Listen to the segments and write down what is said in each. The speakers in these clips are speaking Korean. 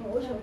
오셔.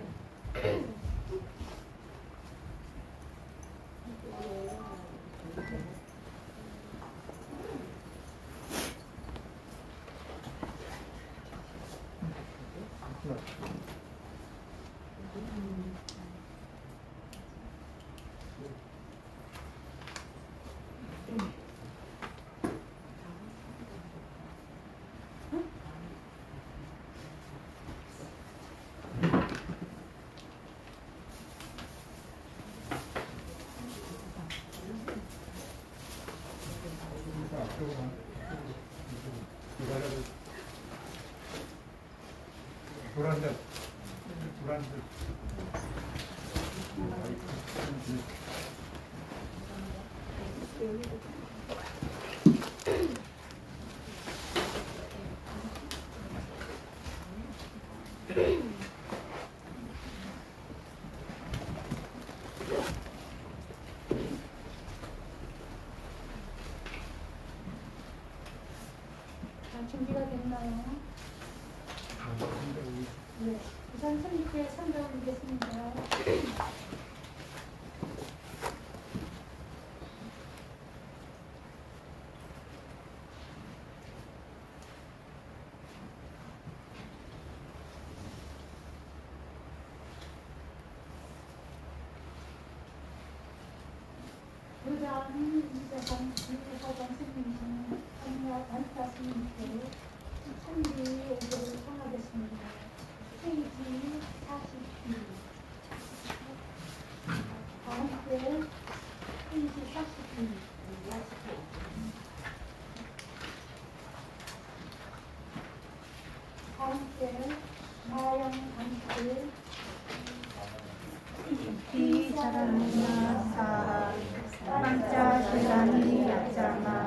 준비가 됐나요? 네, 우선 선생님께 선정 드리겠습니다. 교장 이재성 선생님은 성녀 단타 스님께 천지 의견을 청하겠습니다. 페이지 42. 다음께 페이지 42. 다음께 마영 단체 이 사람이나 사 panca yacama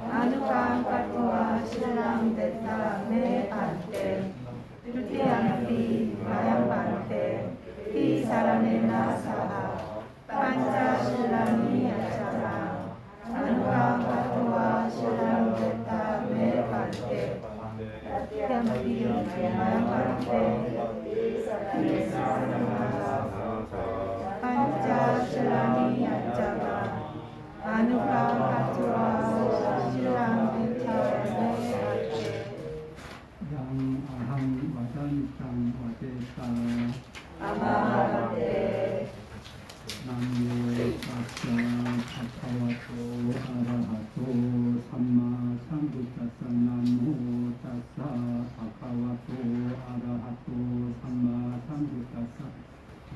anugang katwa silang deta me pante tutiyampi mayang pante pi saranena saha panca silani yacama anugang katwa silang deta me pante tutiyampi mayang pante panca silani yacama Anugang katwa silang bentane yang aham wadanitang wadeta amahate namo tassa bhagavato arahato samma sambuddhassa namo tassa bhagavato arahato samma sambuddhassa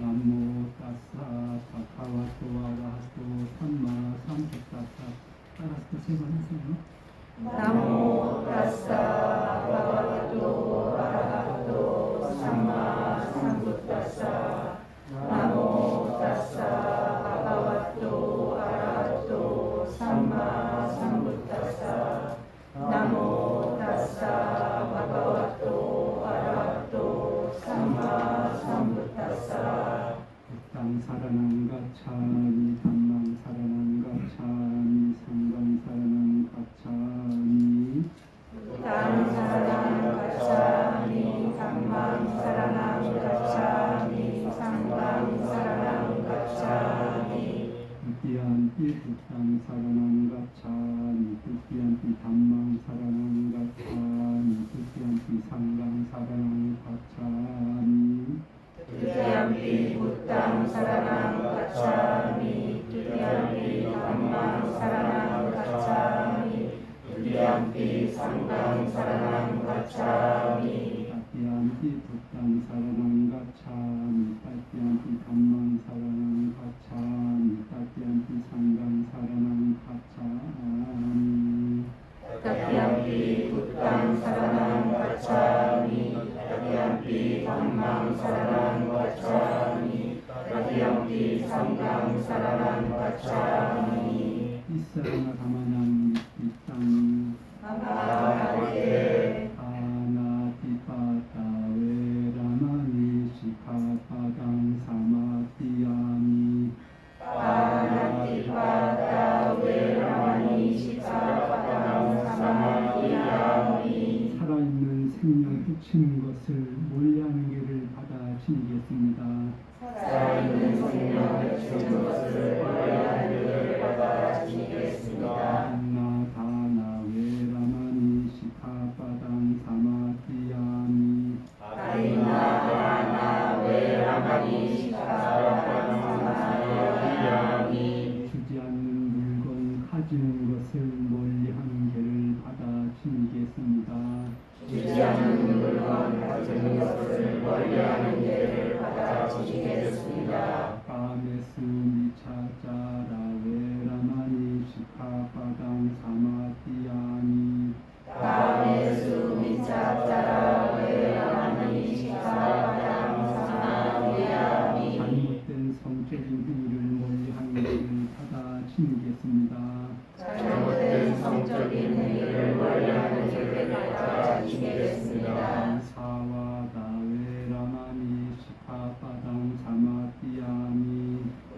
namo tassa bhagavato arahato samma sambuddhassa 따라서 세 번 하세요. Namo tassa bhagavato arahato samma sambuddhassa Namo tassa bhagavato arahato samma sambuddhassa Namo tassa bhagavato arahato samma sambuddhassa 부당 사랑한 가차미 담망 사랑한 가차미 상강 사랑한 가차미 Buddhang saranang gacchami, dhammang saranang gacchami, sanghang saranang gacchami. 두띠안띠 부당 사랑한 가차미 두띠안띠 담망 사랑한 가차미 두띠안띠 상강 사랑한 가차미 Tutiyampi buddhang saranang gacchami, tutiyampi dhammang saranang gacchami, tutiyampi sanghang saranang gacchami. 따띠안띠 부당 사랑한 가차미 따띠안띠 담망 사랑한 가차미 따띠안띠 상강 사랑한 가차미 Tatiyampi buddhang saranang gacchami, tatiyampi dhammang saranang gacchami, tatiyampi sanghang saranang gacchami. 이사나 가마냥 밑땅 Amahate 아나티파타 외라마니 시카파당 사마티야미 Panatipata veramani sikkhapadang samadhiyami. 살아있는 생명 해치는 것을 몰래하는 길을 받아지게 치르겠습니다. 살아있는 생명을 주는 것을 원하는 일을 받아 지니겠습니다. 인나 다나 웨라마니 시카바당 사마디야미 아리나 다나 웨라마니 시카바당 사마디야미 주지 않는 물건 가지는 것을 멀리하는 개를 받아 지니겠습니다. 주지 않는 물건 가지는 것을 멀리하는 일을 받아 지니겠습니다. 까메스 미차자라 웨라마니 시카바당 사마디야미 다메수 미차자라 웨라마니 시카바당 사마디야미 잘못된 성적인 행위를 멀리하는 것을 받아 지니겠습니다. 잘못된 성적인 행위를 멀리하는 일을 받아 지니겠습니다. 사와다 웨라마니 시카바당 사마디야미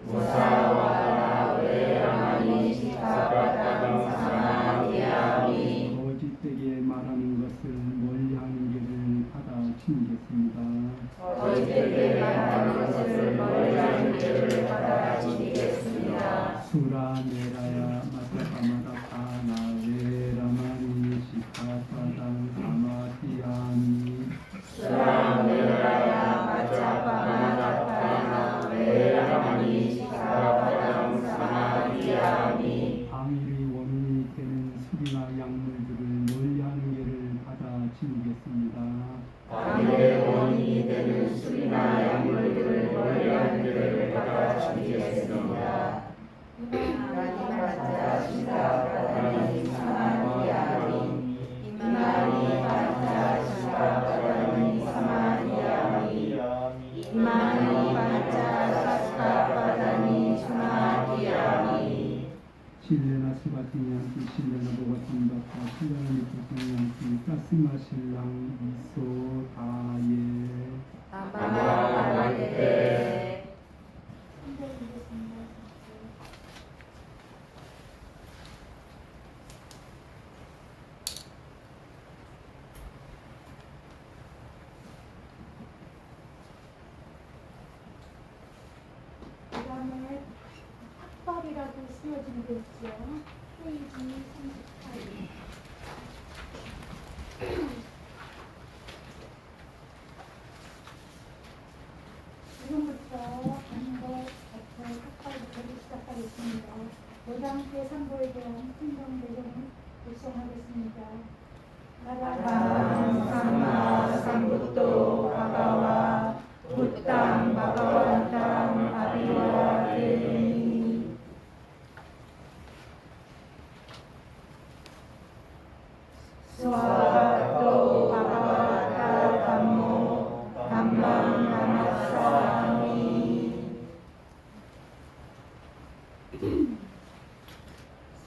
무사와라 웨라마니 시카바당 사마디야미 거짓되게 말하는 것을 멀리하는 길을 받아 지니겠습니다. 거짓되게 말하는 것을 멀리하는 일을 받아 지니겠습니다. 수라메라야 마타카마다카나 웨라마니 시카바당 사마디야미 수라메라야 마차파마다카나 웨라마니 시카바당 사마디야미 방위의 원인이 되는 술이나 약물들을 멀리하는 길을 받아 지니겠습니다. 방위의 원인이 되는 술이나 약물들을 멀리하는 일을 받아 지니겠습니다. 이마니 바타 시카바다니 사마디야미 이마니 바타 시카바다니 사마디야미 이마니 바타 시카바다니 사마디야미 신뢰나 수바티니한테 신뢰나 보고팀박과 신뢰나 미토성이한테 가스마 신랑 이소 다예 아마바라게 힘들겠습니다. 그 다음에 학벌이라고 쓰여진 게 있죠. 페이지 38. 지금부터 한국 학벌 학벌부터 시작하겠습니다. 고등학교 선거에 대한 행정 내용을 구성하겠습니다. 나랑 삼마 삼부토 바가와 부땅 바가완땅 아비와 데니 스와가토 바가와타 담모 담망 나마사미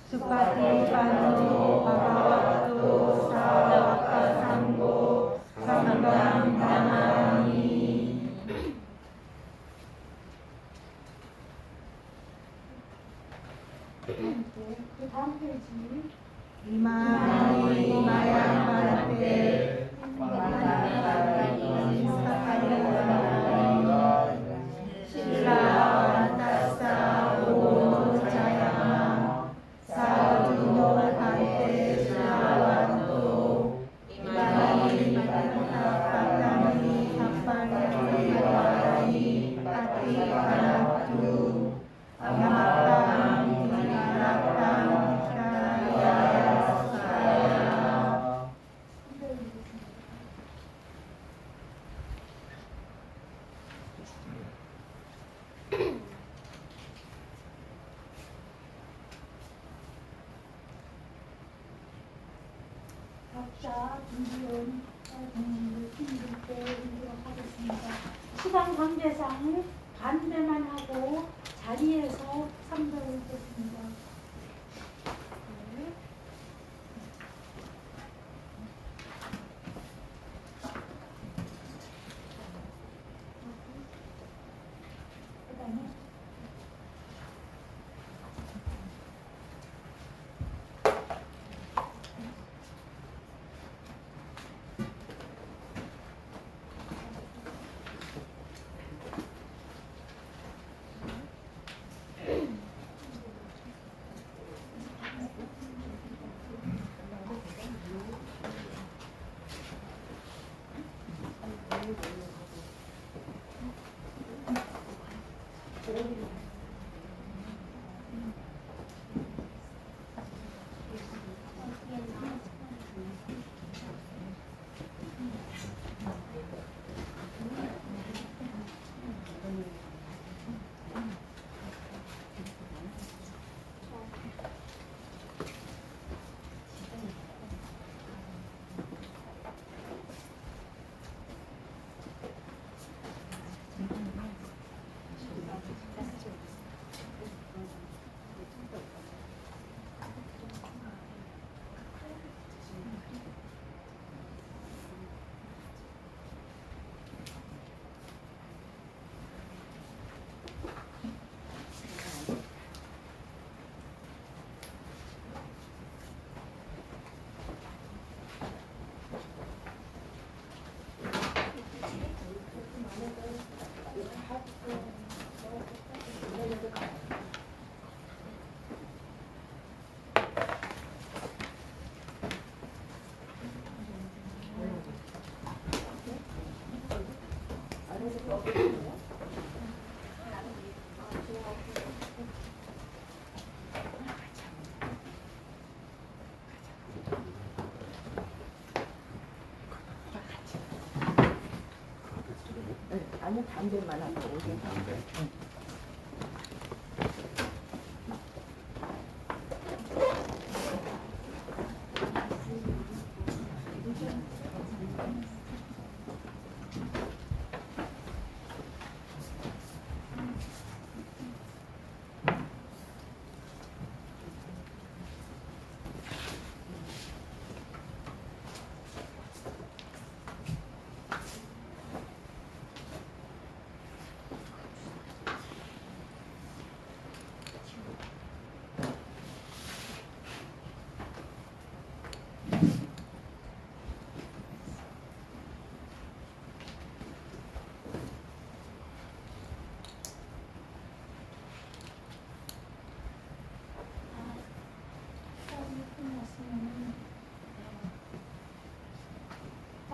수파티파노 바가와토 사와카 상고 상강 나마니 그 다음 페이지. 이마니 이마양 마라테 마라타니 사카리와니 실라 타사 오노 자야마 사주노 한테 실라완토 이마니 마라타 파타니 사파니 와라니 파티 파라투 아마땅 디나라땅 카야야 사야 각자 준비원 동문을 힘들 때 읽도록 하겠습니다. 시간 관계상 반대만 하고 자리에서 상대를 듣습니다. 네. 그다음에 아니 담배만 하고 오게.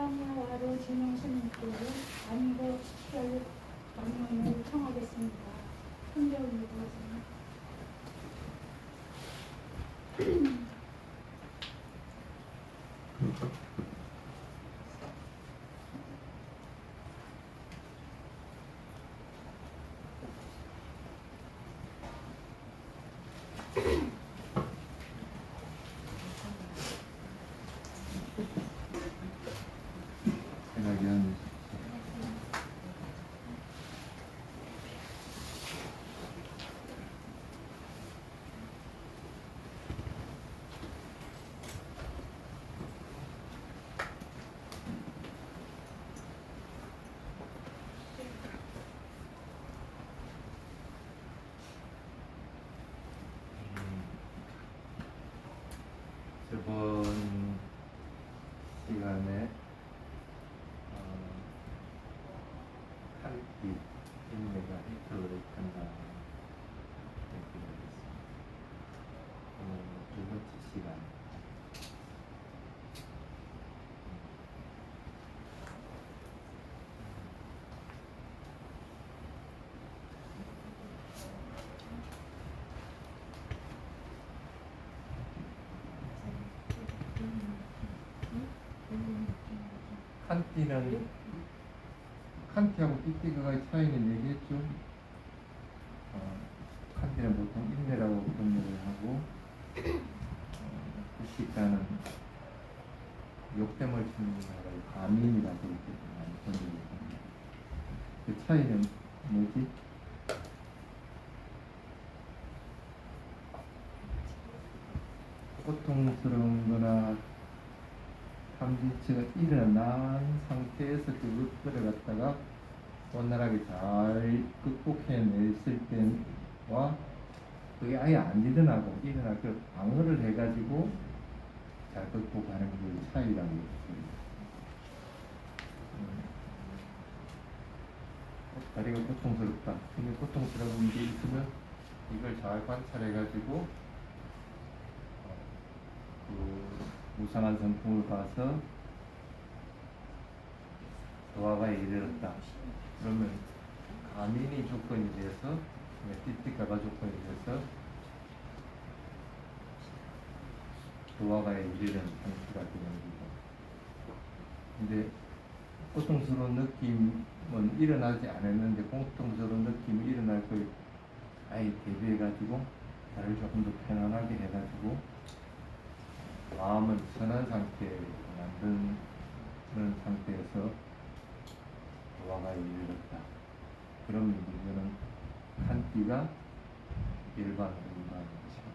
땅야와로 진행스님께로 안보 식별 방문을 청하겠습니다. 흔적입니다. 저번 시간에 한끼 인내가 히트를 한다 얘기를 했습니다. 오늘 두 번째 시간. 칸티하고 띠띠가의 차이는 얘기했죠. 칸티는 보통 인내라고 번역을 하고 띠띠가는 욕됨을 치는 나라의 가민이라고 이렇게 많이 번역을 합니다. 그 차이는 뭐지? 고통스러운 거나 감지치가 일어난 상태에서 그걸 갖다가 원활하게 잘 극복해냈을 때와 그게 아예 안 일어나고 그 방어를 해가지고 잘 극복하는 그 차이라고 했습니다. 다리가 고통스럽다. 근데 고통스러운 게 있으면 이걸 잘 관찰해가지고 그 무상한 성품을 봐서 조화가 이르렀다. 그러면 아민이 조건이 돼서 띠띠까가 조건이 돼서 도화가에 이르는 상태가 되는 거고. 근데 고통스러운 느낌은 일어나지 않았는데 고통스러운 느낌이 일어날 걸 아예 대비해가지고 나를 조금 더 편안하게 해가지고 마음을 편한 상태에 만드는 상태에서 도화가에 이르렀다. 그러면 이거는 한 띠가 일반으로 일반인 것이고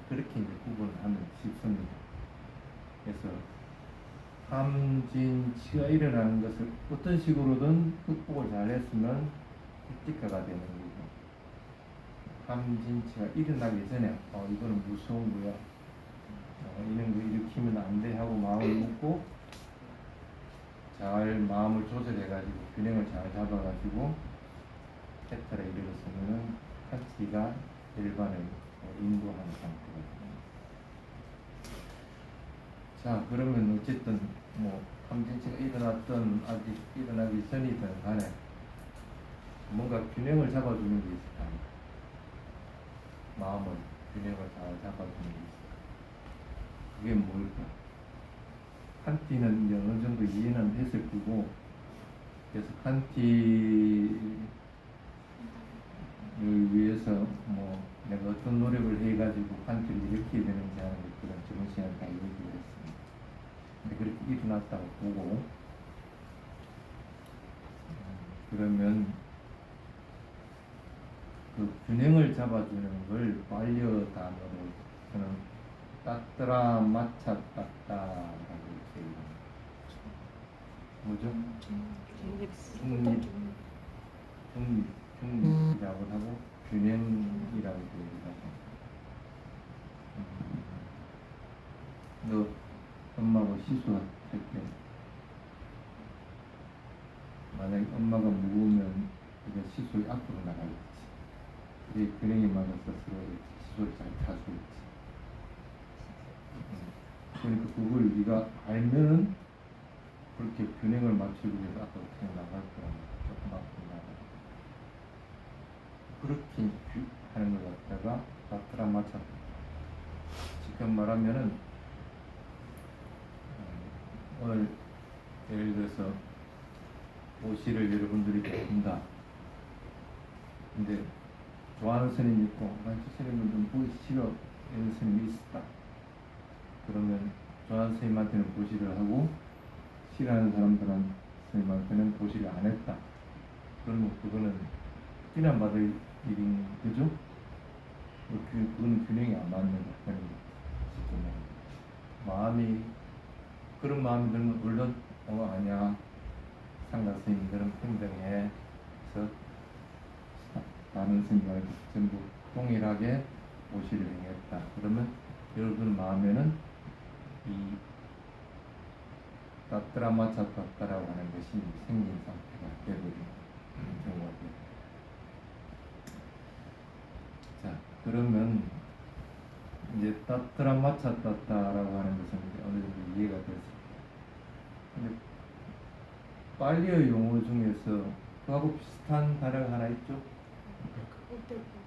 그렇게 이제 구분하면 쉽습니다. 그래서 함진치가 일어나는 것을 어떤 식으로든 극복을 잘했으면 띠띠가가 되는 거고, 함진치가 일어나기 전에 이거는 무서운 거야, 이런 거 일으키면 안 돼 하고 마음을 먹고 잘 마음을 조절해가지고 균형을 잘 잡아가지고 테타에 이르렀으면은 한치가 일반을 인도하는 상태가 됩니다. 자, 그러면 어쨌든 뭐 함진치가 일어났던 아직 일어나기 전이든 간에 뭔가 균형을 잡아주는 게 있을 거 아닙니까? 마음을 균형을 잘 잡아주는 게 있어요. 그게 뭘까? 칸티는 이제 어느 정도 이해는 했을 거고, 그래서 칸티를 위해서 뭐 내가 어떤 노력을 해가지고 칸티를 일으켜야 되는지 하는 그런 정신을 다 얘기를 했습니다. 근데 그렇게 일어났다고 보고, 그러면 그 균형을 잡아주는 걸 반려 단어로 저는 따뜨라 마차 따따라고 이렇게 얘기합니다. 뭐죠? 중립이라고 하고 균형이라고 얘기하고. 너 엄마하고 시수할 때 만약에 엄마가 무거우면 이게 시술이 앞으로 나가겠지. 그게 균형이 맞아서 시술을 잘 탈 수 있지. 그러니까 그걸 네가 알면은 그렇게 균형을 맞추기 위해서 앞으로 그냥 나갈 거야. 조금 앞으로 나가. 그렇게 하는 걸 갖다가 따뜻한 맞춰. 지금 말하면은 오늘 예를 들어서 오시를 여러분들이 본다. 근데 좋아하는 스님이 있고 난 저 스님은 좀 보기 싫어 이런 스님이 있었다. 그러면 좋아하는 스님한테는 보시를 하고 싫어하는 사람들한테는 보시를 안 했다. 그러면 그거는 비난받을 일인 거죠? 그건 균형이 안 맞는 거예요. 마음이 그런 마음이 들면 물론 아니야 상가 스님들은 평등해. 그래서 나는 스님과 전부 동일하게 모시를 행했다. 그러면 여러분 마음에는 이 따뜨라마차 따따라고 하는 것이 생긴 상태가 되버리는 경우가 돼요. 자, 그러면 이제 따뜨라마차 따따라고 하는 것은 이제 어느 정도 이해가 됐습니다. 근데 빨리의 용어 중에서 그하고 비슷한 단어가 하나 있죠?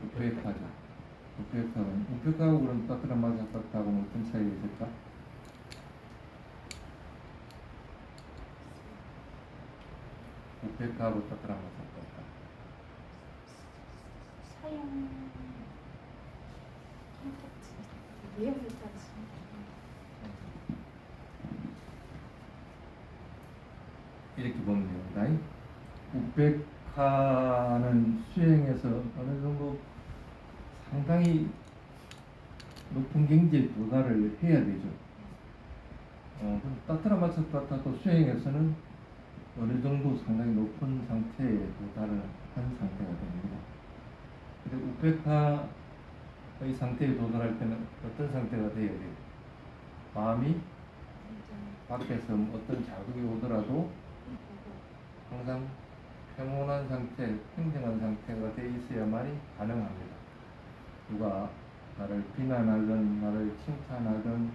우페카죠. 우페카하고 그럼 따뜨라마차 따따하고는 어떤 차이가 있을까? 우페카하고 따뜨라마차 따따. 사용 선택지 내용에 따르십니다. 이렇게 보면 됩니다. 우페카는 수행에서 어느 정도 상당히 높은 경지에 도달을 해야 되죠. 따뜨라마차 따따도 수행에서는 어느 정도 상당히 높은 상태에 도달을 한 상태가 됩니다. 근데 우페카의 상태에 도달할 때는 어떤 상태가 되어야 돼요? 마음이 밖에서 어떤 자극이 오더라도 항상 평온한 상태, 평정한 상태가 되어 있어야만이 가능합니다. 누가 나를 비난하든 나를 칭찬하든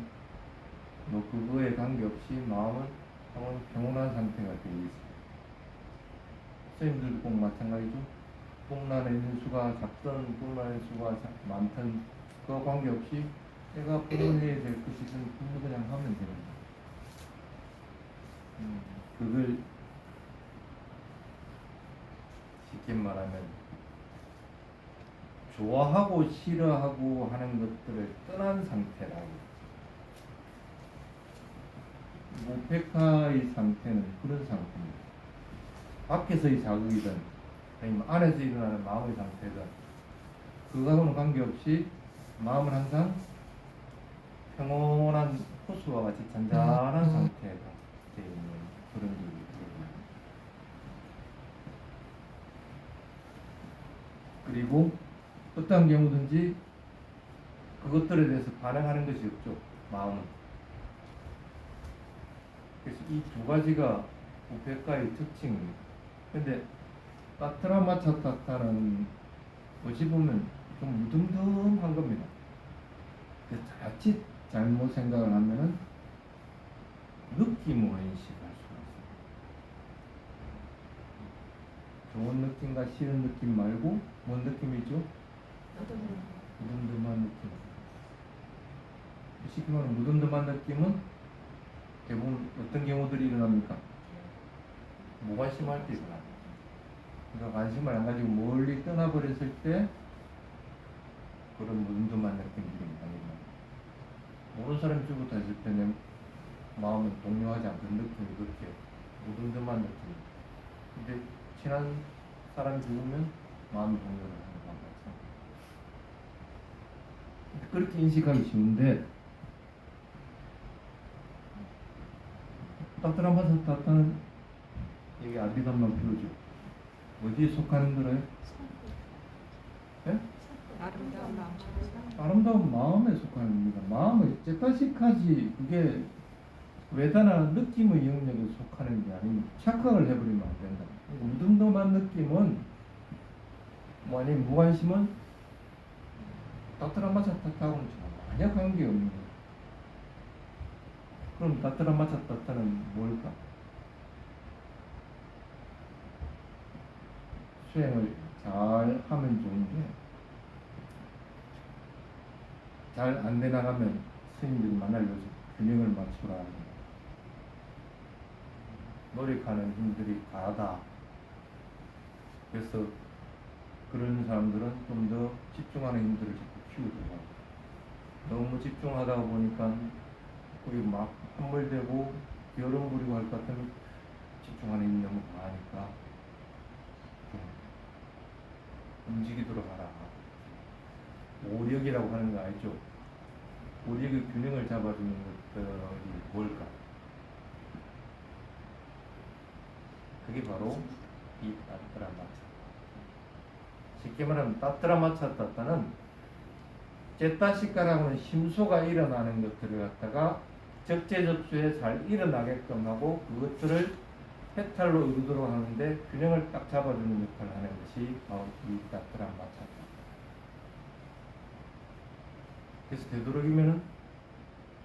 뭐 그거에 관계없이 마음은 평온한 상태가 되어 있어요. 선생님들도 꼭 마찬가지죠. 뽕나는 인수가 작든 뽕나는 수가 많든 그와 관계없이 내가 뽕을 해야 될 것이든 그냥 하면 됩니다. 그걸 쉽게 말하면 좋아하고 싫어하고 하는 것들을 떠난 상태라고. 무패카의 상태는 그런 상태입니다. 밖에서의 자극이든 아니면 안에서 일어나는 마음의 상태든 그거하고는 관계없이 마음은 항상 평온한 호수와 같이 잔잔한 상태가 되어 있는 그런 일이거든요. 그리고 어떠한 경우든지 그것들에 대해서 반응하는 것이 없죠. 마음은. 그래서 이 두 가지가 우페카의 특징입니다. 근데 따트라마차타타는 어찌 보면 좀 무덤덤한 겁니다. 자칫 잘못 생각을 하면은 느낌으로 인식할 수가 있습니다. 좋은 느낌과 싫은 느낌 말고 뭔 느낌이죠? 무덤덤한 느낌. 쉽게 말하면 무덤덤한 느낌은 대부분 어떤 경우들이 일어납니까? 무관심할 때 일어납니다. 그러니까 관심을 안 가지고 멀리 떠나버렸을 때 그런 무덤덤한 느낌들이 많이 일어납니다. 모르는 사람이 죽었다 했을 때는 마음은 동요하지 않는 느낌이 그렇게 무덤덤한 느낌입니다. 근데 친한 사람이 죽으면 마음이 동요를 하는 것 같아요. 그렇게 인식하기 쉬운데 따뜻한 여기 아비담만 필요죠. 어디에 속하는 거래요? 네? 아름다운 마음. 아름다운 마음에 속하는 겁니다. 마음의 째따식하지 그게 외다나 느낌의 영역에 속하는 게 아니면 착각을 해버리면 안 된다. 무덤덤한 느낌은 뭐 아니면 무관심은 따뜻한마차타타하고는 전혀 관계없는 거예요. 그럼 따뜻한마차타타는 뭘까? 수행을 잘 하면 좋은데 잘 안 돼 나가면 스님들이 만날 요즘 균형을 맞추라 합니다. 노력하는 힘들이 과하다. 그래서 그런 사람들은 좀 더 집중하는 힘들을 자꾸 키우더라고요. 너무 집중하다 보니까 거기 막 함몰되고 여름 부리고 할 것 같으면 집중하는 힘이 너무 강하니까 좀 움직이도록 하라. 오력이라고 하는 거 알죠? 오력의 균형을 잡아주는 것들이 뭘까? 그게 바로 이 따트라마차. 쉽게 말하면 따트라마차타타는 째따시카라고는 심소가 일어나는 것들을 갖다가 적재적소에 잘 일어나게끔 하고 그것들을 해탈로 이루도록 하는데 균형을 딱 잡아주는 역할을 하는 것이 바로 이 따트라마차타. 그래서 되도록이면은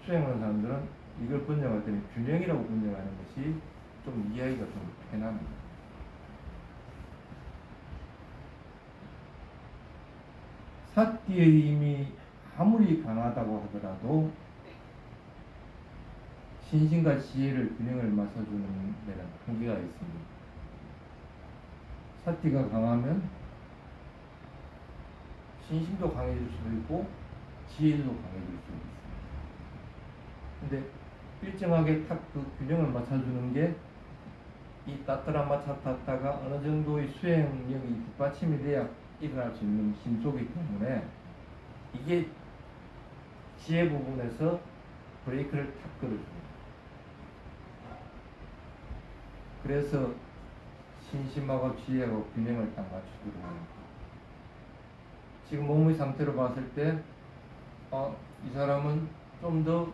수행하는 사람들은 이걸 번역할 때는 균형이라고 번역하는 것이 좀 이해하기가 좀 편합니다. 사띠의 힘이 아무리 강하다고 하더라도 신심과 지혜를 균형을 맞춰주는 데는 한계가 있습니다. 사띠가 강하면 신심도 강해질 수도 있고 지혜도 강해질 수도 있습니다. 근데 일정하게 딱 그 균형을 맞춰주는 게 이 따트라마차타타가 어느 정도의 수행력이 뒷받침이 돼야 일어날 수 있는 힘소이기 때문에 이게 지혜 부분에서 브레이크를 탁 걸어줍니다. 그래서 신심하고 지혜하고 균형을 딱 맞추도록 합니다. 지금 몸의 상태로 봤을 때 이 사람은 좀 더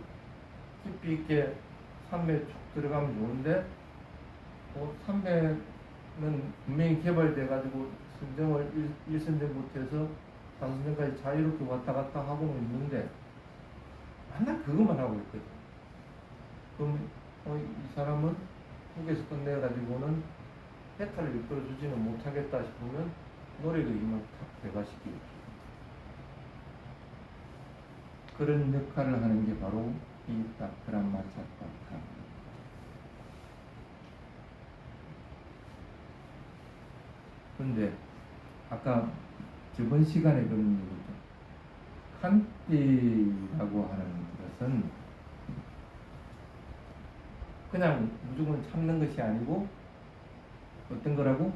깊이 있게 삼매에 쭉 들어가면 좋은데 삼매는 분명히 개발돼 가지고 선정을 일선정 못해서 상선정까지 자유롭게 왔다 갔다 하고는 있는데 맨날 그것만 하고 있거든. 그럼 이 사람은 후에서 끝내 가지고는 해탈을 이끌어주지는 못하겠다 싶으면 노래의 힘을 탁 배가시키고 그런 역할을 하는 게 바로 이 따트람마차타타. 그런데 아까 저번 시간에 그런 얘기죠. 칸띠라고 하는 것은 그냥 무조건 참는 것이 아니고 어떤 거라고?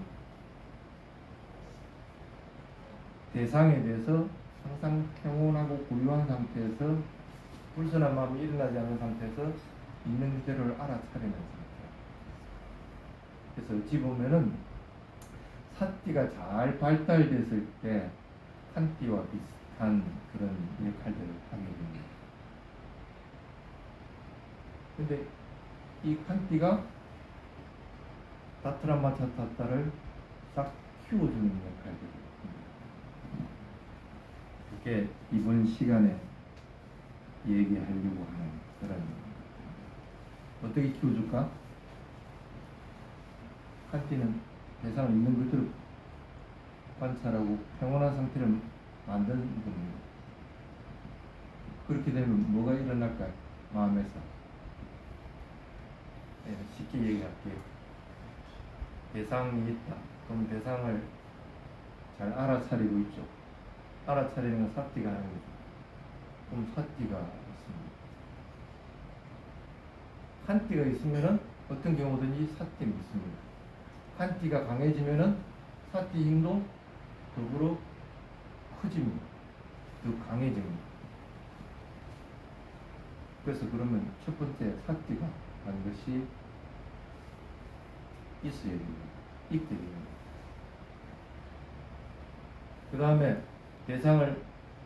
대상에 대해서 항상 평온하고 고요한 상태에서 불순한 마음이 일어나지 않는 상태에서 있는 그대로를 알아차리는 상태. 그래서 어찌 보면은 사띠가 잘 발달됐을 때 칸띠와 비슷한 그런 역할들을 하게 됩니다. 근데 이 칸띠가 다트라마차타타를 싹 키워주는 역할들을 합니다. 그게 이번 시간에 얘기하려고 하는 그런 어떻게 키워줄까? 칸띠는 대상을 있는 그대로 관찰하고 평온한 상태를 만드는 겁니다. 그렇게 되면 뭐가 일어날까요? 마음에서. 네, 쉽게 얘기할게요. 대상이 있다. 그럼 대상을 잘 알아차리고 있죠. 알아차리는 건 사띠가 하는 거죠. 그럼 사띠가 있습니다. 칸띠가 있으면은 어떤 경우든지 사띠는 있습니다. 칸띠가 강해지면은 사띠 힘도 더불어 커집니다. 더 강해집니다. 그래서 그러면 첫 번째 사띠가 반드시 있어야 됩니다. 있게 됩니다. 그 다음에 대상을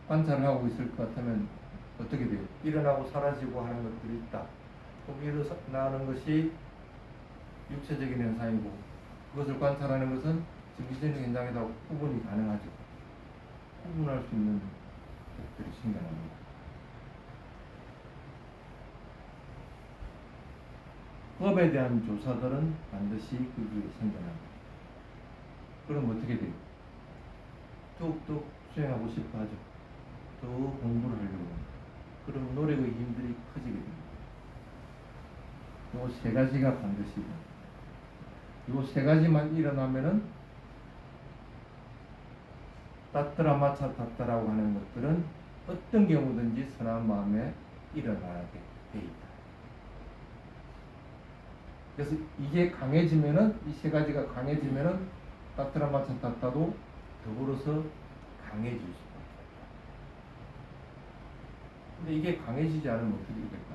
관찰하고 있을 것 같으면 어떻게 돼요? 일어나고 사라지고 하는 것들이 있다. 그럼 일어나는 것이 육체적인 현상이고 그것을 관찰하는 것은 정신적인 현상이다. 구분이 가능하죠. 구분할 수 있는 것들이 생겨납니다. 법에 대한 조사들은 반드시 그게 생겨납니다. 그럼 어떻게 돼요? 더욱더 수행하고 싶어 하죠. 더 공부를 하려고 합니다. 그럼 노력의 힘들이 커지게 됩니다. 요 세 가지가 반드시 요 세 가지만 일어나면은 따뜨라마차타타라고 하는 것들은 어떤 경우든지 선한 마음에 일어나게 돼 있다. 그래서 이게 강해지면은 이 세 가지가 강해지면은 따뜨라마차타타도 더불어서 강해질 수밖에 없다. 근데 이게 강해지지 않으면 어떻게 될까?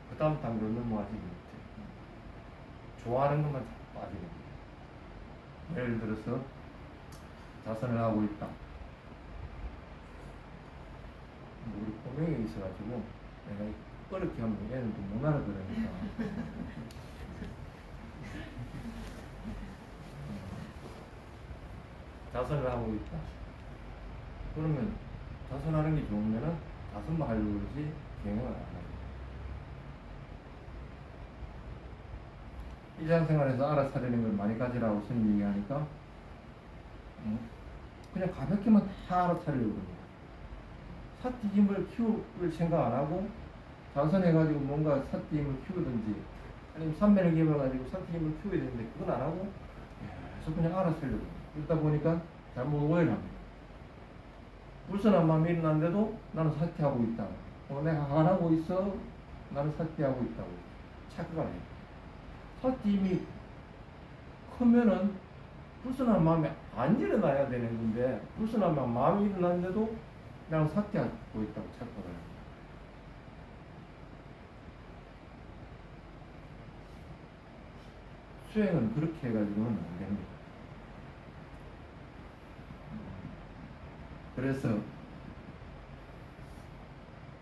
그 다음 단계로 넘어가지 못해. 좋아하는 것만 자꾸 빠지게 됩니다. 예를 들어서 자선을 하고 있다. 우리 꼬맹이 있어가지고 내가 어렵게 하면 얘는 또 못 알아들으니까 자선을 하고 있다. 그러면 자선하는 게 좋으면은 자선만 하려고 그러지 경영을 안 하고. 일상생활에서 알아차리는 걸 많이 가지라고 스님 얘기하니까 그냥 가볍게만 다 알아차리려고 합니다. 사띠 힘을 키울 생각 안 하고 자선해가지고 뭔가 사띠 힘을 키우든지 아니면 삼매를 개발해가지고 사띠 힘을 키워야 되는데 그건 안 하고 계속 그냥 알아차리려고 합니다. 그러다 보니까 잘못 오해를 합니다. 불선한 마음이 일어났는데도 나는 사띠하고 있다. 내가 안 하고 있어. 나는 사띠하고 있다고 착각을 해요. 사띠 힘이 크면은 불순한 마음이 안 일어나야 되는 건데 불순한 마음이 일어났는데도 나는 사띠하고 있다고 착각을 합니다. 수행은 그렇게 해가지고는 안 됩니다. 그래서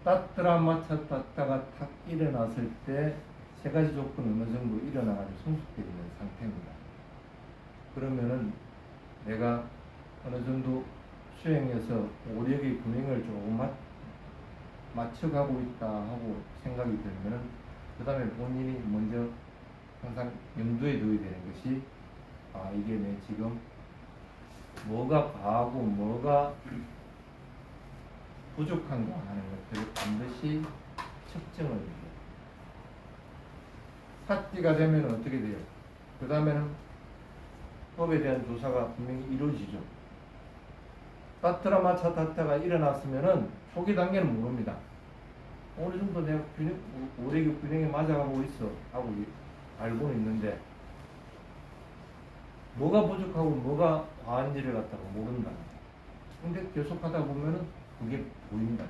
따뜨라마차타타가 탁 일어났을 때 세 가지 조건 어느 정도 일어나가지고 성숙되어 있는 상태입니다. 그러면은 내가 어느 정도 수행해서 오력의 균형을 조금 맞춰가고 있다 하고 생각이 들면은 그 다음에 본인이 먼저 항상 염두에 둬야 되는 것이 이게 내 지금 뭐가 과하고 뭐가 부족한가 하는 것들을 반드시 측정을 해요. 삿띠가 되면 어떻게 돼요? 그 다음에는 법에 대한 조사가 분명히 이루어지죠. 따트라마차 타타가 일어났으면은 초기 단계는 모릅니다. 어느 정도 내가 오래기 균형에 맞아가고 있어 하고 알고는 있는데 뭐가 부족하고 뭐가 과한지를 갖다가 모른다. 근데 계속 하다 보면은 그게 보인다.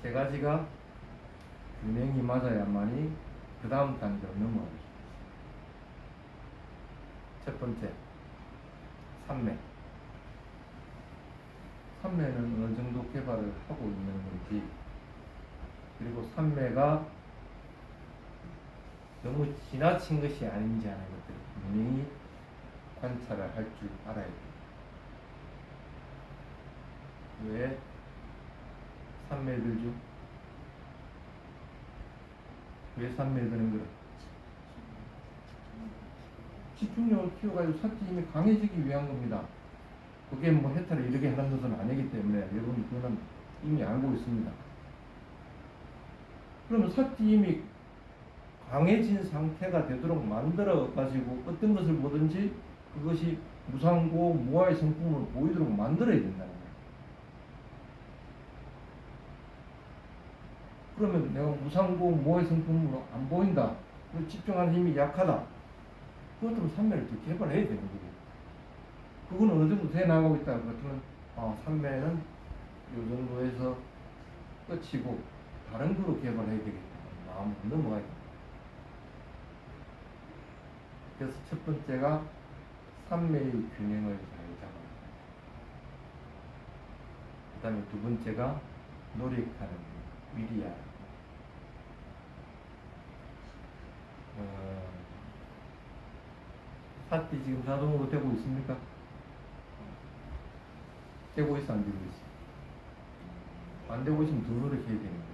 세 가지가 균형이 맞아야만이 그 다음 단계로 넘어가죠. 첫 번째, 삼매. 삼매는 어느 정도 개발을 하고 있는 건지, 그리고 삼매가 너무 지나친 것이 아닌지 하는 것들을 분명히 관찰을 할 줄 알아야 돼요. 왜 삼매 들죠? 왜 삼매 드는 거야? 집중력을 키워가지고 삿띠 힘이 강해지기 위한 겁니다. 그게 뭐 해탈을 이렇게 하는 것은 아니기 때문에 여러분 그거는 이미 알고 있습니다. 그러면 삿띠 힘이 강해진 상태가 되도록 만들어 가지고 어떤 것을 보든지 그것이 무상고 무아의 성품을 보이도록 만들어야 된다는 거예요. 그러면 내가 무상고 무아의 성품으로 안 보인다. 집중하는 힘이 약하다. 그것도 삼매를 더 개발해야 되는 거예요. 그거는 어느 정도 돼 나가고 있다. 그렇다면 삼매는 이 정도에서 끝이고 다른 거로 개발해야 되겠다. 마음으로 넘어가야 된다. 그래서 첫 번째가 삼매의 균형을 잘 잡아야 된다. 그 다음에 두 번째가 노력하는 위리야. 삿띠 지금 자동으로 되고 있습니까? 되고 있어, 안 되고 있어? 안 되고 있으면 더 노력해야 되는 거예요.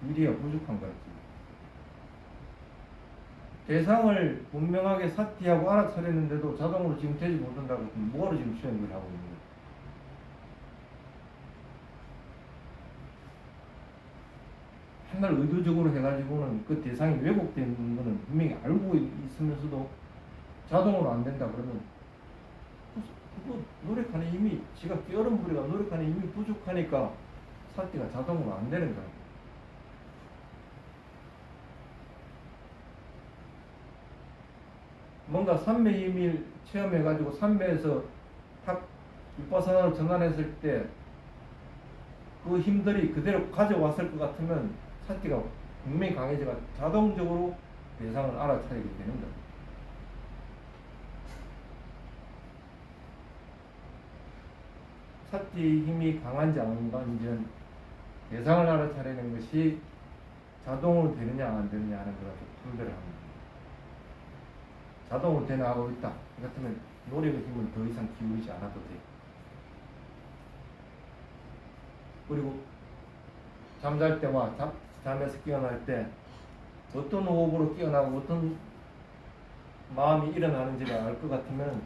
위리가 부족한 거지. 대상을 분명하게 삿띠하고 알아차렸는데도 자동으로 지금 되지 못한다고 하면 뭐하러 지금 수행을 하고 있는 거예요? 한날 의도적으로 해가지고는 그 대상이 왜곡되는 거는 분명히 알고 있으면서도 자동으로 안 된다 그러면 그거 노력하는 힘이 지가 깨어른 부리가 노력하는 힘이 부족하니까 삿띠가 자동으로 안 되는 거야. 뭔가 삼매 힘을 체험해가지고 삼매에서 탁 윗바사나로 전환했을 때 그 힘들이 그대로 가져왔을 것 같으면 삿띠가 분명히 강해져가 자동적으로 대상을 알아차리게 되는 거야. 삿띠 힘이 강한지 안 강한지는 대상을 알아차리는 것이 자동으로 되느냐 안 되느냐 하는 거라서 판별을 합니다. 자동으로 되나가고 있다. 그렇다면 노력의 힘을 더 이상 기울이지 않아도 돼. 그리고 잠잘 때와 잠에서 깨어날 때 어떤 호흡으로 깨어나고 어떤 마음이 일어나는지를 알 것 같으면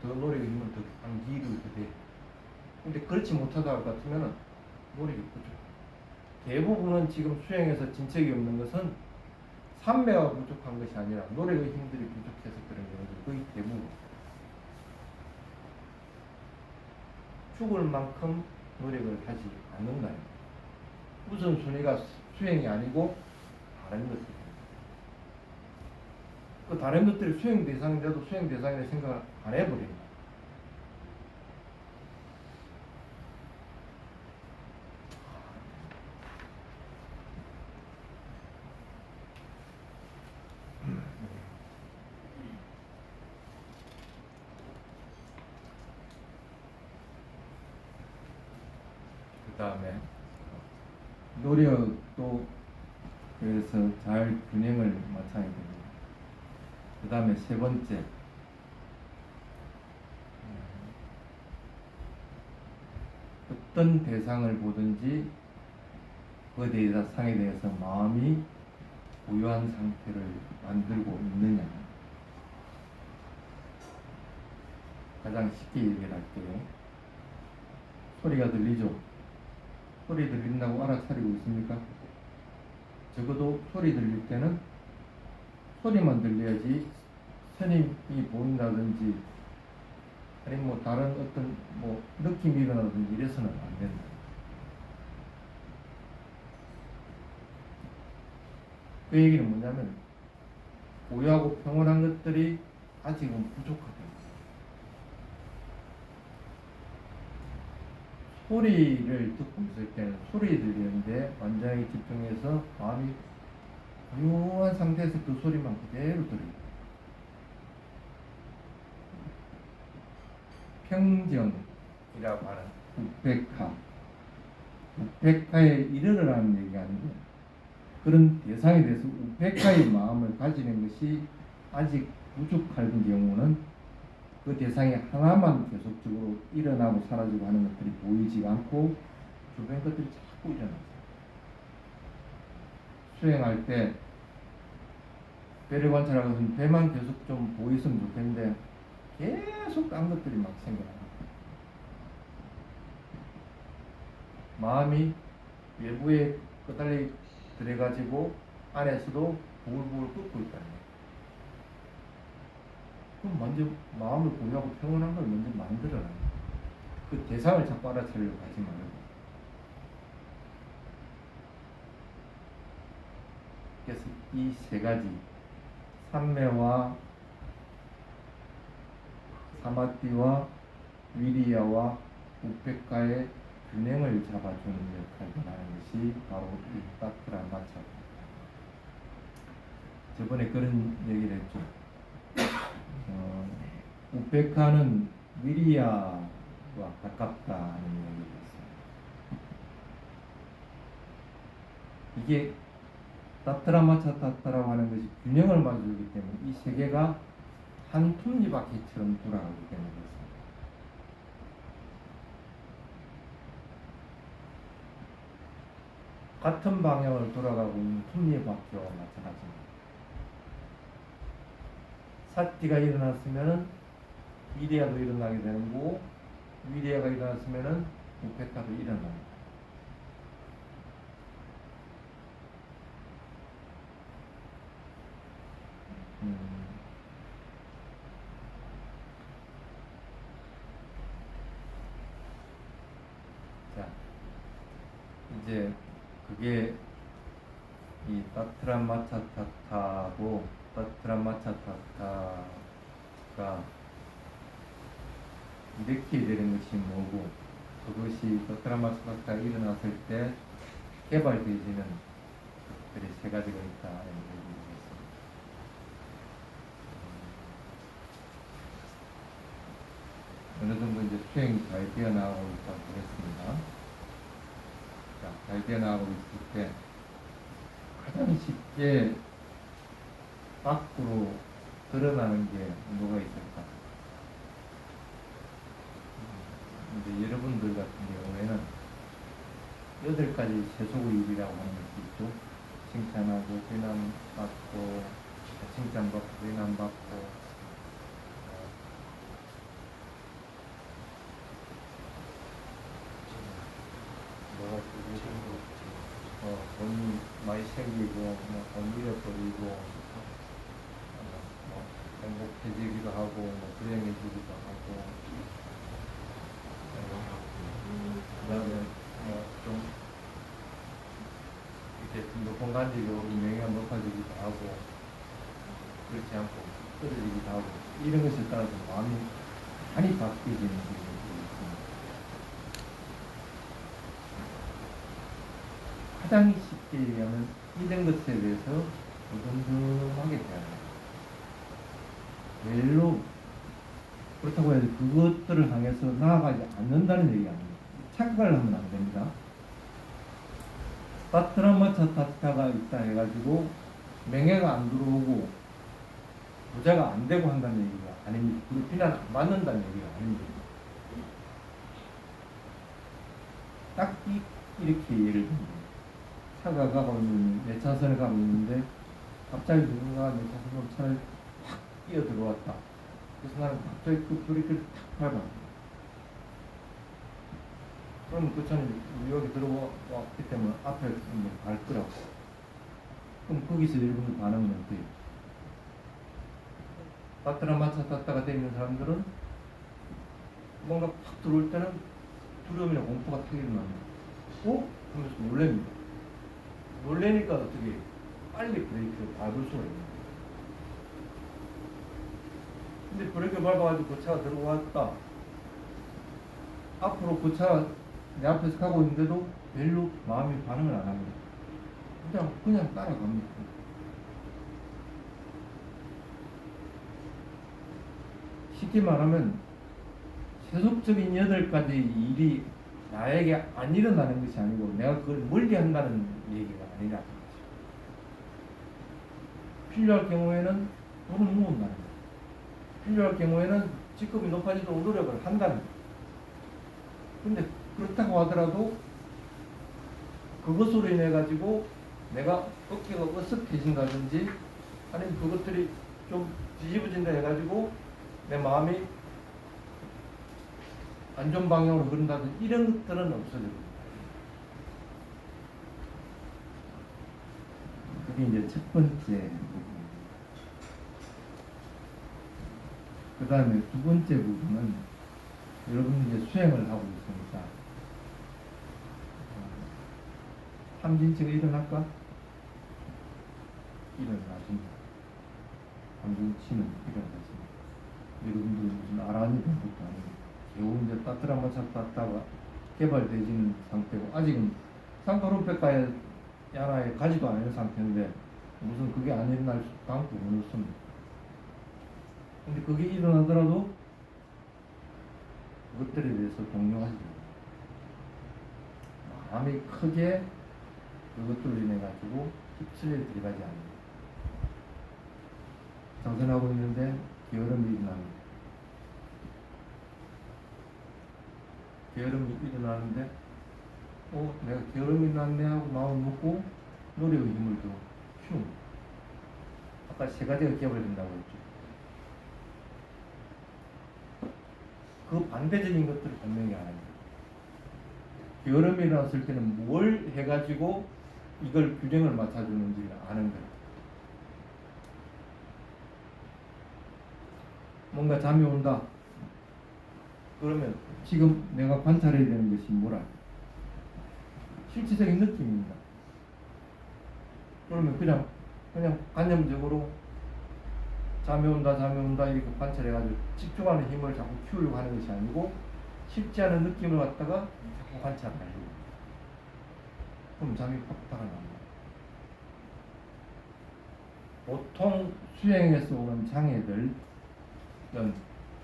더 노력의 힘을 더 기울이게 돼. 근데 그렇지 못하다 같으면 노력이 부족. 대부분은 지금 수행에서 진척이 없는 것은 삼매가 부족한 것이 아니라 노력의 힘들이 부족해서 그런 경우들 거의 대부분. 죽을 만큼 노력을 하지 않는다. 우선순위가 수행이 아니고 다른 것들. 그 다른 것들이 수행 대상인데도 수행 대상이라 생각을 안 해버립니다. 그 다음에 노력도 그래서 잘 균형을 맞춰야 됩니다. 그 다음에 세 번째 어떤 대상을 보든지 그 대상에 대해서 마음이 고요한 상태를 만들고 있느냐. 가장 쉽게 얘기를 할게요. 소리가 들리죠? 소리 들린다고 알아차리고 있습니까? 적어도 소리 들릴 때는 소리만 들려야지 스님이 보인다든지 아니 뭐 다른 어떤 뭐 느낌이 일어나든지 이래서는 안 된다. 그 얘기는 뭐냐면 고요하고 평온한 것들이 아직은 부족하다. 소리를 듣고 있을 때는 소리 들리는데 완전히 집중해서 마음이 고요한 상태에서 그 소리만 그대로 들어요. 평정이라고 하는 우페카에 이르르라는 얘기가 아니고 그런 대상에 대해서 우페카의 마음을 가지는 것이 아직 부족한 경우는 그 대상이 하나만 계속적으로 일어나고 사라지고 하는 것들이 보이지 않고 주변 것들이 자꾸 일어나요. 수행할 때 배를 관찰하고 있으면 배만 계속 좀 보이으면 좋겠는데 계속 딴 것들이 막 생겨나요. 마음이 외부에 끄달리 들어가지고 안에서도 부글부글 끓고 있다는 그럼 먼저 마음을 고요하고 평온한 걸 먼저 만들어라. 그 대상을 자꾸 알아차리려고 하지 말고. 그래서 이 세 가지 삼매와 사마띠와 위리야와 우페카의 균형을 잡아주는 역할을 하는 것이 바로 이 따트라마차. 저번에 그런 얘기를 했죠. 우페카는 위리야와 가깝다는 얘기를 했어요. 이게 따트라마차타타라고 하는 것이 균형을 맞추기 때문에 이 세 개가 한 톱니바퀴처럼 돌아가기 때문에 그렇습니다. 같은 방향을 돌아가고 있는 톱니바퀴와 마찬가지입니다. 사띠가 일어났으면 위리야도 일어나게 되는 거고 위리야가 일어났으면 우페카도 일어납니다. 자, 이제 그게 이 따트라마차타타고 따트라마차타타가 이렇게 되는 것이 뭐고 그것이 따트라마차타타가 일어났을 때 개발되어지는 것들이 세 가지가 있다 이런 얘기를 했습니다. 어느 정도 이제 수행이 잘 되어나가고 있다고 그랬습니다. 자, 잘 되어나가고 있을 때 가장 쉽게 밖으로 드러나는 게 뭐가 있을까? 이제 여러분들 같은 경우에는 8가지 세속의입이라고 하는 것이 있죠. 칭찬하고 비난받고 칭찬받고 비난받고 돈이 많이 생기고 돈 잃어버리고 행복해지기도 하고 불행해지기도 하고 그 다음에 좀 이렇게 높은 간직이 오르고 명예가 높아지기도 하고 그렇지 않고 떨어지기도 하고 이런 것에 따라서 마음이 많이 바뀌어지는 경우가 있습니다. 가장 쉽게 얘기하면 이런 것에 대해서 무덤덤하게 대하는 별로 그렇다고 해서 그것들을 향해서 나아가지 않는다는 얘기가 아닙니다. 착각을 하면 안 됩니다. 따트라마차타타가 있다 해가지고 명예가 안 들어오고 부자가 안 되고 한다는 얘기가 아닙니다. 그리고 비난 안 받는다는 얘기가 아닙니다. 딱 이렇게 예를 듭니다. 차가 가고 있는 내 차선을 가고 있는데 갑자기 누군가 내 자신으로 차를 확 뛰어 들어왔다. 그래서 나는 갑자기 그 브레이크를 탁 밟아. 그럼 그 차는 여기 들어왔기 때문에 앞에 갈 거라고. 그럼 거기서 여러분들 반응은 어때요? 따뜻한 마차 탔다가 다니는 사람들은 뭔가 확 들어올 때는 두려움이나 공포가 탁 일어납니다. 어? 하면서 놀랍니다. 놀래니까 어떻게 해요? 빨리 브레이크를 밟을 수가 있는 거예요. 근데 브레이크를 밟아가지고 그 차가 들어왔다. 앞으로 그 차가 내 앞에서 가고 있는데도 별로 마음이 반응을 안 합니다. 그냥 따라갑니다. 쉽게 말하면 세속적인 8가지 일이 나에게 안 일어나는 것이 아니고 내가 그걸 멀리 한다는 얘기가 아니라 필요할 경우에는 돈을 모은다는 거예요. 필요할 경우에는 직급이 높아지도록 노력을 한다는 거예요. 근데 그렇다고 하더라도 그것으로 인해 가지고 내가 어깨가 어석해진다든지 아니면 그것들이 좀 뒤집어진다 해가지고 내 마음이 안 좋은 방향으로 흐른다든지 이런 것들은 없어져요. 그게 이제 첫 번째 부분입니다. 그 다음에 두 번째 부분은 여러분이 이제 수행을 하고 있으니까 함진치가 일어날까? 일어나십니다. 함진치는 일어나십니다. 여러분들이 무슨 아란이 된 것도 아니고 겨우 이제 따뜻한 마차 탔다가 개발되지는 상태고 아직은 상가룸백가에 하나에 가지도 않은 상태인데 무슨 그게 안 일어날 방법은 없습니다. 근데 그게 일어나더라도 그것들에 대해서 동요하지 말아요. 마음이 크게 그것들로 인해 가지고 휩쓸려 들어가지 않는 정선하고 있는데 게으름이 일어납니다. 게으름이 일어나는데 내가 게으름이 났네 하고 마음을 먹고 노력의 힘을 더 키웁니다. 아까 세 가지가 개발된다고 했죠. 그 반대적인 것들을 분명히 안 합니다. 게으름이 일어났을 때는 뭘 해가지고 이걸 균형을 맞춰주는지 아는 거예요. 뭔가 잠이 온다. 그러면 지금 내가 관찰해야 되는 것이 뭐라? 실질적인 느낌입니다. 그러면 그냥 관념적으로 잠이 온다 이렇게 관찰해가지고 집중하는 힘을 자꾸 키우려고 하는 것이 아니고 쉽지 않은 느낌을 갖다가 자꾸 관찰하려고. 그럼 잠이 팍팍 납니다. 보통 수행에서 오는 장애들은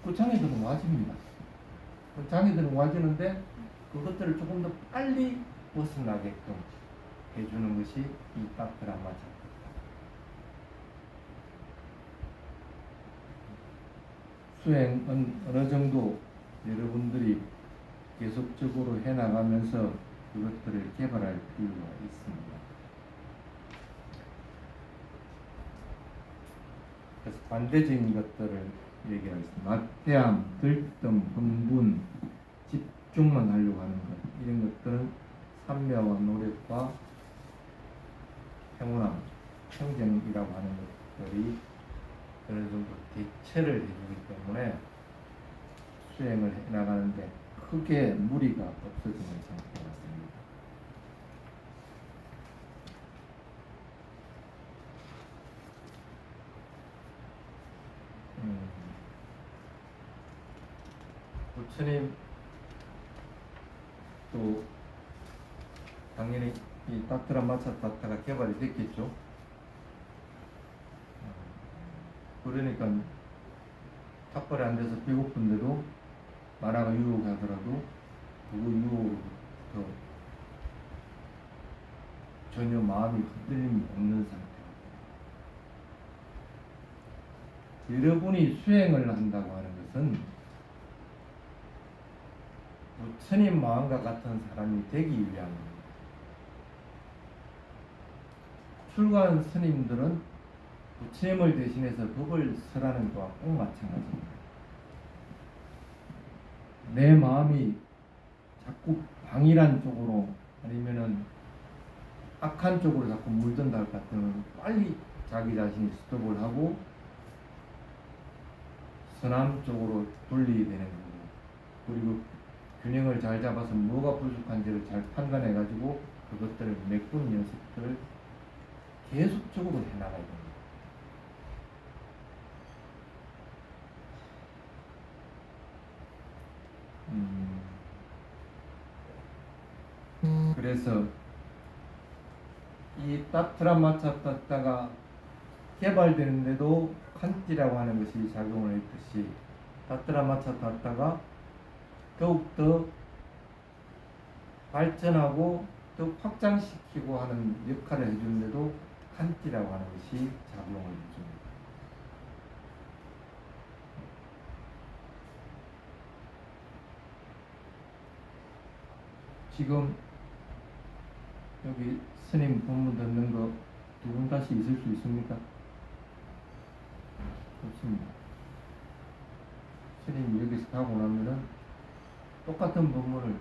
그 장애들은 와집니다. 그 장애들은 와지는데 그것들을 조금 더 빨리 벗어나게끔 해주는 것이 이 따뜻한 마차. 수행은 어느 정도 여러분들이 계속적으로 해나가면서 그것들을 개발할 필요가 있습니다. 그래서 반대적인 것들을 얘기하겠습니다. 막대함, 들뜸, 흥분, 집중만 하려고 하는 것, 이런 것들은 삼매와 노력과 평온함, 평정이라고 하는 것들이 어느 정도 대체를 해주기 때문에 수행을 해나가는데 크게 무리가 없어지는 상태 같습니다. 부처님 또 당연히 이 따뜻한 마차 탔다가 개발이 됐겠죠. 그러니까 탁발이 안 돼서 배고픈데도 만화가 유혹하더라도 그거 유혹으로부터 전혀 마음이 흔들림이 없는 상태. 여러분이 수행을 한다고 하는 것은 부처님 마음과 같은 사람이 되기 위함입니다. 출가한 스님들은 부처님을 대신해서 법을 설하는 거와 꼭 마찬가지입니다. 내 마음이 자꾸 방일한 쪽으로 아니면은 악한 쪽으로 자꾸 물든다 할 것 같으면 빨리 자기 자신이 스톱을 하고 선함 쪽으로 돌리게 되는 거고, 그리고 균형을 잘 잡아서 뭐가 부족한지를 잘 판단해 가지고 그것들을 메꾸는 연습들을 계속적으로 해나가야 됩니다. 그래서 이 따트라 마차타타가 개발되는데도 칸티라고 하는 것이 작용을 했듯이 따트라 마차타타가 더욱더 발전하고 더 확장시키고 하는 역할을 해주는데도 칸티라고 하는 것이 작용을 해줍니다. 지금 여기 스님 본문 듣는 거 두 분 다시 있을 수 있습니까? 없습니다. 스님이 여기서 가고 나면은 똑같은 본문을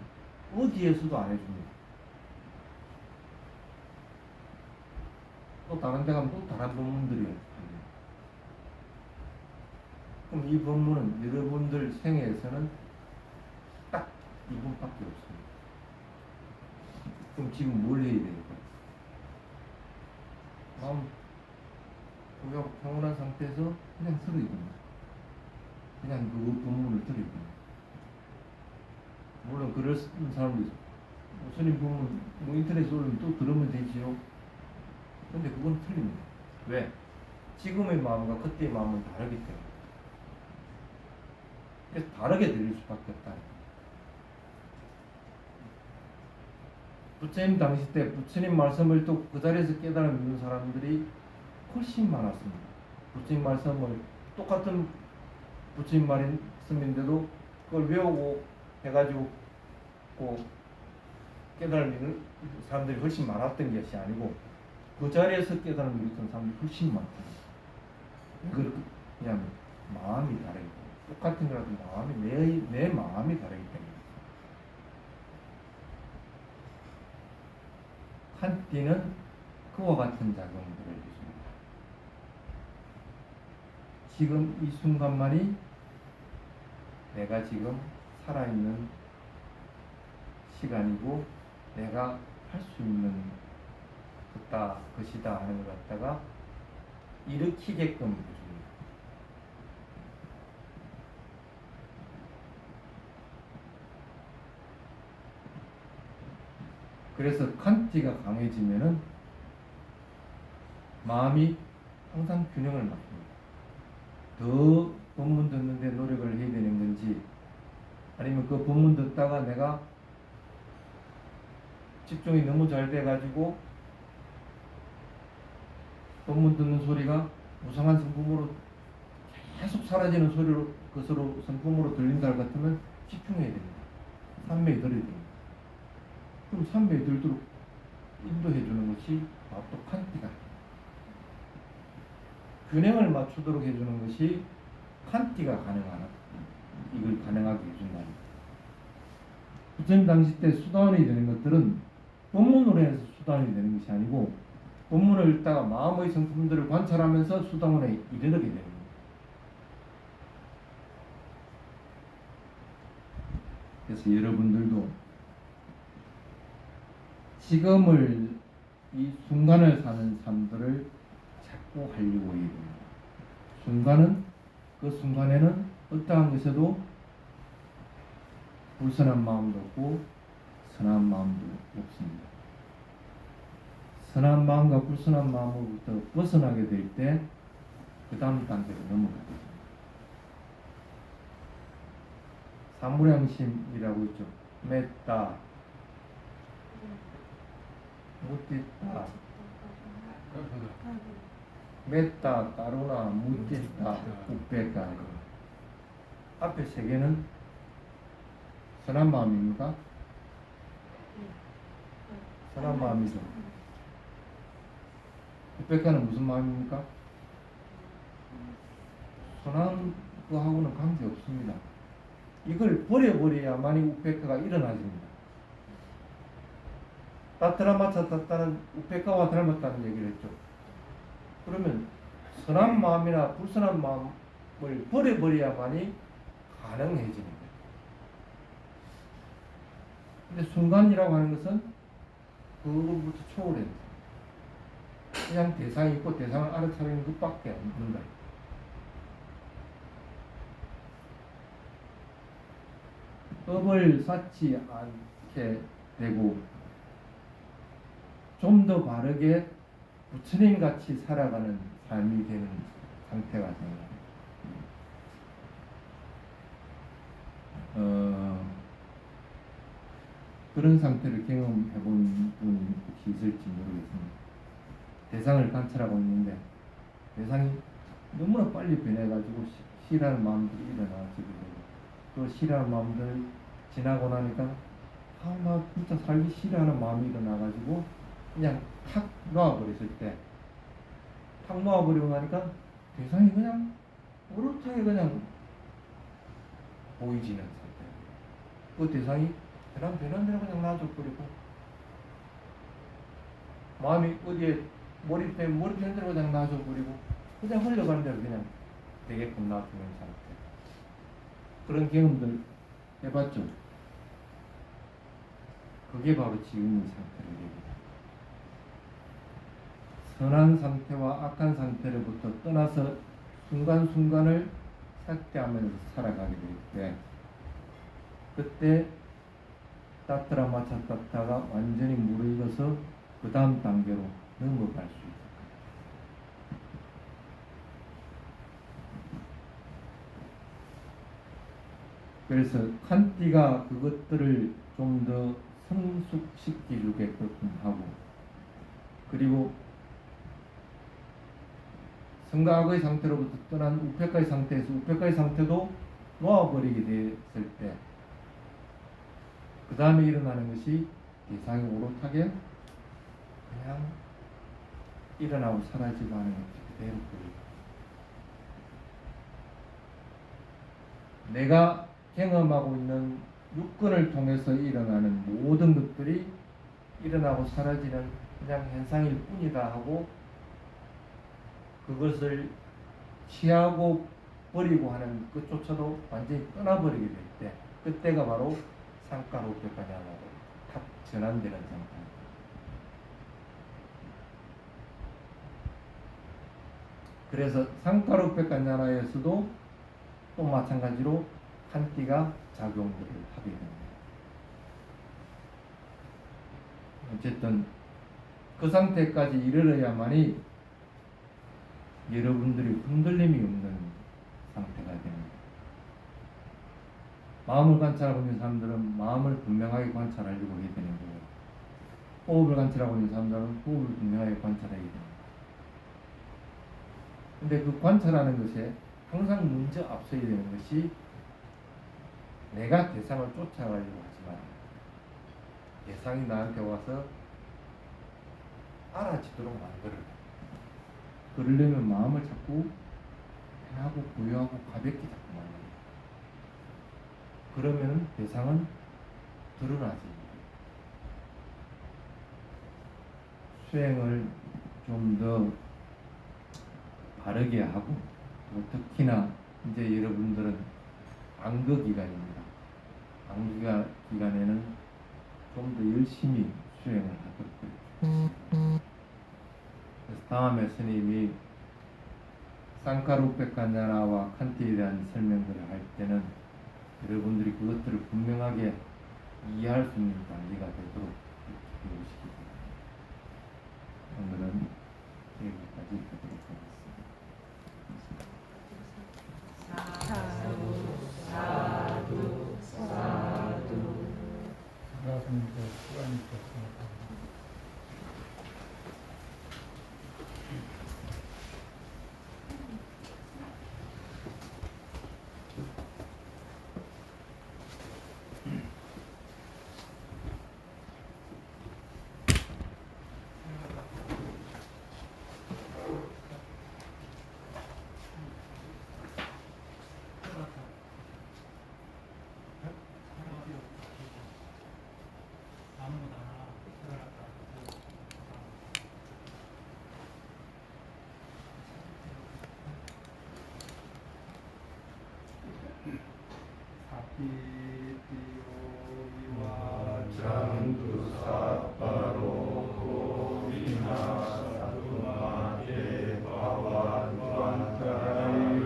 어디에서도 안 해줍니다. 또 다른 데 가면 또 다른 본문들이에요. 그럼 이 본문은 여러분들 생애에서는 딱 이분밖에 없습니다. 그럼 지금 뭘 해야 될까요? 마음 고요 평온한 상태에서 그냥 들어야 됩니다. 그냥 그 본문을 들어야 됩니다. 물론 그럴 사람도 있어요. 스님 본문 뭐 인터넷에 올리면 또 들으면 되지요. 근데 그건 틀립니다. 왜? 지금의 마음과 그때의 마음은 다르기 때문에. 그래서 다르게 들릴 수밖에 없다. 부처님 당시 때 부처님 말씀을 또 그 자리에서 깨달은 사람들이 훨씬 많았습니다. 부처님 말씀을 똑같은 부처님 말씀인데도 그걸 외우고 해가지고 깨달은 사람들이 훨씬 많았던 것이 아니고 그 자리에서 깨달은 사람들이 훨씬 많다. 그냥 마음이 다르기 때문에 똑같은 거라도 마음이 내 마음이 다르기 때문에. 칸티는 그와 같은 작용들을 해줍니다. 지금 이 순간만이 내가 지금 살아있는 시간이고 내가 할 수 있는 것이다 하는 것 갖다가 일으키게끔 해줍니다. 그래서 칸티가 강해지면은 마음이 항상 균형을 맞춥니다. 더 본문 듣는데 노력을 해야 되는 건지 아니면 그 본문 듣다가 내가 집중이 너무 잘 돼가지고 본문 듣는 소리가 무성한 성품으로 계속 사라지는 소리로 그것으로 성품으로 들린다 할 같으면 집중해야 됩니다. 산매에 들어야 됩니다. 그럼 산매에 들도록 인도해 주는 것이 바로 또 칸티가 균형을 맞추도록 해주는 것이 칸티가 가능한 이걸 가능하게 해준다는 거예요. 부처님 당시 때 수단이 되는 것들은 본문으로 해서 수단이 되는 것이 아니고 본문을 읽다가 마음의 성품들을 관찰하면서 수단에 이르게 되는 거예요. 그래서 여러분들도 지금을 이 순간을 사는 삶들을 자꾸 하려고 해야 됩니다. 순간은 그 순간에는 어떠한 것에도 불선한 마음도 없고 선한 마음도 없습니다. 선한 마음과 불선한 마음으로부터 벗어나게 될 때 그 다음 단계로 넘어가게 됩니다. 사무량심이라고 있죠. 맺다, 무띠다, 맺다, 까루나, 무띠다, 우빼다. 앞에 세 개는 선한 마음입니까? 선한 마음이죠. 우빼가는 무슨 마음입니까? 선한 거하고는 관계 없습니다. 이걸 버려버려야만이 우페카가 일어나집니다. 따트라마차 따따는 우페카와 닮았다는 얘기를 했죠. 그러면 선한 마음이나 불선한 마음을 버려버려야만이 가능해집니다. 근데 순간이라고 하는 것은 그거부터 초월해요. 그냥 대상이 있고 대상을 알아차리는 것밖에 없는 거예요. 법을 쌓지 않게 되고 좀 더 바르게 부처님 같이 살아가는 삶이 되는 상태가 됩니다. 그런 상태를 경험해 본 분이 혹시 있을지 모르겠습니다. 대상을 관찰하고 있는데 대상이 너무나 빨리 변해가지고 싫어하는 마음들이 일어나지게 되고 또 싫어하는 마음들 지나고 나니까 나 진짜 살기 싫어하는 마음이 일어나가지고 그냥 탁 놓아버렸을 때 탁 놓아버리고 나니까 대상이 그냥 오롯하게 그냥 보이지는 상태. 그 대상이 변한 대로 그냥 놔줘버리고 마음이 어디에 머리핀 대로 그냥 놔줘버리고 그냥 흘러가는 대로 그냥 되게끔 놔두는 상태. 그런 경험들 해봤죠? 그게 바로 지금의 상태를 얘기합니다. 선한 상태와 악한 상태로부터 떠나서 순간순간을 삭제하면서 살아가게 될 때 그때 따트라 마차 따타가 완전히 무르익어서 그 다음 단계로 넘어갈 수 있을 거예요. 그래서 칸티가 그것들을 좀 더 성숙시키게끔 하고 그리고 성각의 상태로부터 떠난 우페카의 상태에서 우페카의 상태도 놓아버리게 됐을 때 그 다음에 일어나는 것이 대상이 오롯하게 그냥 일어나고 사라지고 하는 것이 그대로 보이고 내가 경험하고 있는 육근을 통해서 일어나는 모든 것들이 일어나고 사라지는 그냥 현상일 뿐이다 하고 그것을 취하고 버리고 하는 것조차도 완전히 떠나버리게 될 때 그때가 바로 상가로우페카냐고 탁 전환되는 상태입니다. 그래서 상가로우페카냐나에서도 또 마찬가지로 칸티가 작용들을 하게 됩니다. 어쨌든 그 상태까지 이르러야만이 여러분들이 흔들림이 없는 상태가 됩니다. 마음을 관찰하고 있는 사람들은 마음을 분명하게 관찰하려고 해야 되는 거예요. 호흡을 관찰하고 있는 사람들은 호흡을 분명하게 관찰해야 됩니다. 근데 그 관찰하는 것에 항상 먼저 앞서야 되는 것이 내가 대상을 쫓아가려고 하지만 대상이 나한테 와서 알아지도록 만들어야 돼. 그러려면 마음을 자꾸 편하고 고요하고 가볍게 자꾸 만들어야 돼. 그러면 대상은 드러나지. 수행을 좀 더 바르게 하고 특히나 이제 여러분들은 안거 기간입니다. 안거 기간에는 좀 더 열심히 수행을 하도록 그래서 다음에 스님이 상카루페카냐라와 칸티에 대한 설명들을 할 때는 여러분들이 그것들을 분명하게 이해할 수 있는 단계가 되도록 배우시기 바랍니다. 오늘은 여기까지 하도록 하겠습니다. 사두 사두 나선님께 시간이 있었습니다. 이와 장두 사파로 고리나 사두마 대바와 누안타요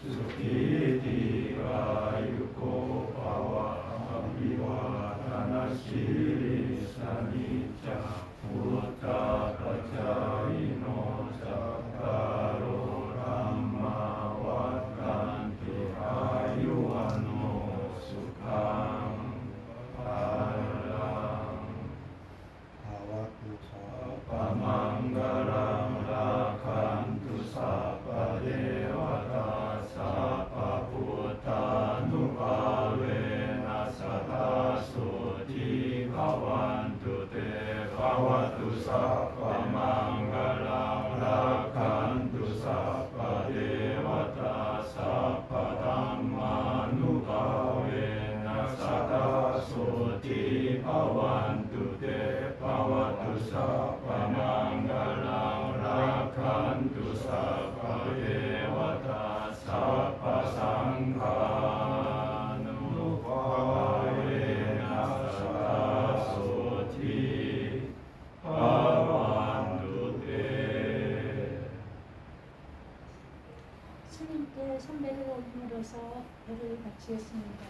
스키디가 유코바와 아비와 다나시리 사니자 부타 가자이노 자카로 람마와 간티 아유와노 수강 Pamanggalam rakantu sapa dewata sapa putanupavena sada suti bhavantu te bhavatu sapa manggalam rakantu sapa dewata sapa dhammanupavena sada suti bhavantu te bhavatu sapa manggalam rakantu sapa dewata sapa sanghanupavena sada suti bhavantu te. 스님께 선배를 물어서 배를 바치겠습니다.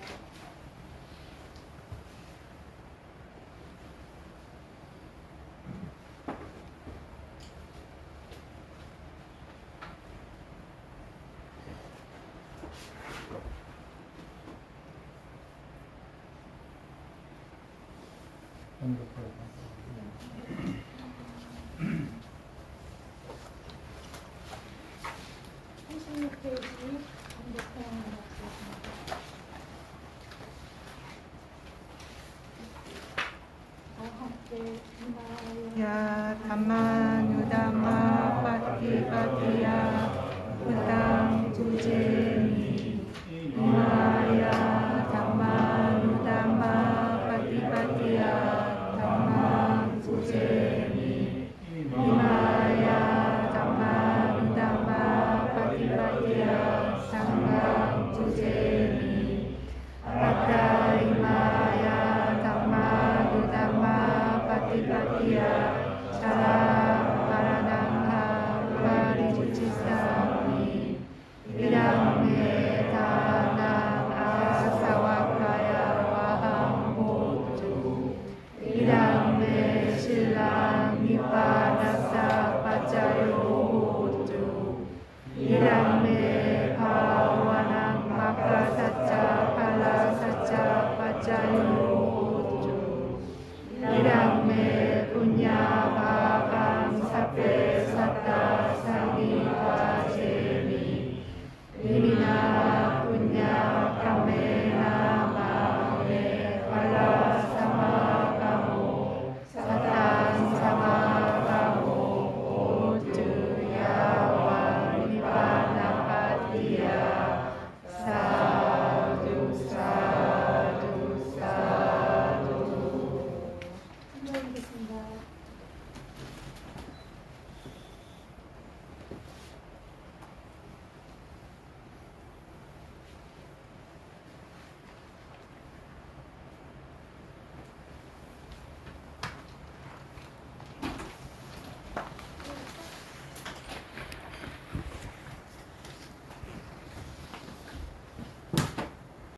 야 담마누담마 파티파티야 부당 주제니 이마야 담마누담마 파티파티야 담마 주제니 이마야 담마누담마 파티파티야 상가 주제니 아따 이마야 담마누담마 파티파티야 사라 바라당하 바리주치사미 이랑메 다낭 아사와카야 와함보주 이랑메 신랑 미파다사 파짜요보주 이랑메 바와낭 마카사짜 팔라사짜 파짜요보주 이랑메 분야바방 사페 사타 사기와 제미 이미나 분야 카메나 마메 발라사마가모 사탄 사마가모 오주야와 니바나파티야 사두 사두 사두. 선배님겠습니다.